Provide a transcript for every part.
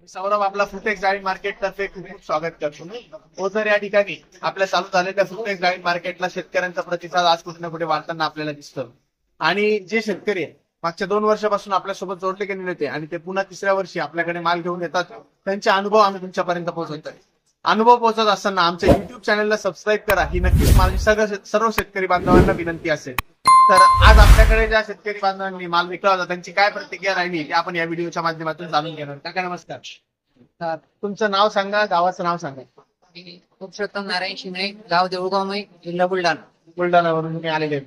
सौरभ आपला फुटेक्स डाळिंब मार्केट तर्फे खूप खूप स्वागत करतो. ओझर या ठिकाणी आपल्या चालू झालेल्या फुटेक्स डाळिंब मार्केटला शेतकऱ्यांचा प्रतिसाद आज कुठे ना कुठे वाढताना आपल्याला दिसतो. आणि जे शेतकरी आहे मागच्या 2 वर्षापासून आपल्यासोबत जोडले गेलेले होते आणि ते पुन्हा 3ऱ्या वर्षी आपल्याकडे माल घेऊन येतात, त्यांचे अनुभव आम्ही तुमच्यापर्यंत पोहोचवतोय. अनुभव पोहोचत असताना आमच्या युट्यूब चॅनलला सबस्क्राईब करा ही नक्कीच माझी सर्व शेतकरी बांधवांना विनंती असेल. तर आज आपल्याकडे ज्या शेतकरी बांधवांनी माल विकला होता त्यांची काय प्रतिक्रिया राहिली ते आपण या व्हिडिओच्या माध्यमातून जाणून घेणार. काका नमस्कार. तर तुमचं नाव सांगा, गावाचं नाव सांगा. पुरुषोत्तम नारायण शिंगणे, गाव देऊळगावमई, जिल्हा बुलढाणा. बुलढाणावरून तुम्ही आलेले.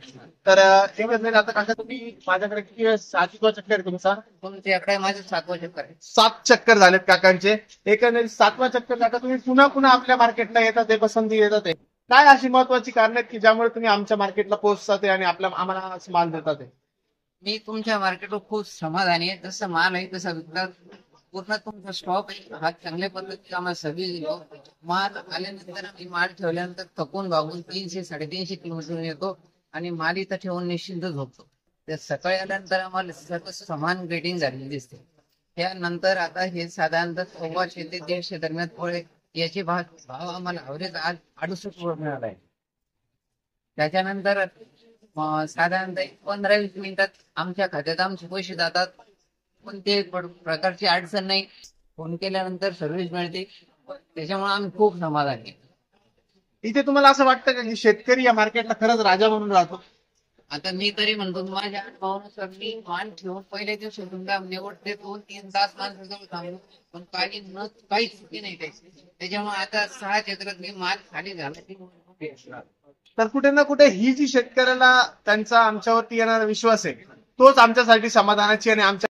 तर एकच आता काका तुम्ही माझ्याकडे किती वेळेस 7वा चक्कर आहे तुमचा? तुमच्याकडे माझं 7वं चक्कर आहे. 7 चक्कर झालेत काकांचे. एकंदरीत 7वा चक्कर काका तुम्ही पुन्हा पुन्हा आपल्या मार्केटला येतात ते पसंती येतात. काय अशी महत्वाची कारण आहेत की ज्यामुळे तुम्ही आमच्या मार्केटला पोहोचतात आणि आम्हाला माल देतात? मी तुमच्या मार्केटवर खूप समाधानी आहे. जसं माल आहे तसा विकतात. पूर्ण तुमचा स्टॉक आहे हा चांगल्या पद्धतीने आम्हाला सर्व्हिस देतो. माल आल्यानंतर आम्ही माल ठेवल्यानंतर थकून भागून 300-350 किलोमीटर येतो आणि माल इथं ठेवून निश्चिंत झोपतो. तर सकाळी आल्यानंतर आम्हाला सर्व समान ग्रेडिंग झालेली दिसते. त्यानंतर आता हे साधारणतः 100 ते 150 दरम्यान फळे याचे भाव आम्हाला अवरेज आज 68 मिळाला आहे. त्याच्यानंतर साधारणतः 15-20 मिनिटात आमच्या खात्यात आमचे पैसे जातात. कोणते प्रकारची अडचण नाही. फोन केल्यानंतर सर्व्हिस मिळते. त्याच्यामुळे आम्ही खूप समाधानी आहे. इथे तुम्हाला असं वाटतं का की शेतकरी या मार्केटला खरंच राजा म्हणून राहतो? आता मी तरी म्हणतो माझ्या अनुभवानुसार मी मान ठेवून पहिल्या दिवशी तुमच्या निवडते 2-3 तास माणसाजवळ थांबलो, पण काही चुकी नाही त्याची. त्याच्यामुळे आता 6 क्षेत्रात मी माल खाली झाला. तर कुठे ना कुठे ही जी शेतकऱ्याला त्यांचा आमच्यावरती येणारा विश्वास आहे तोच आमच्यासाठी समाधानाची आणि आमच्या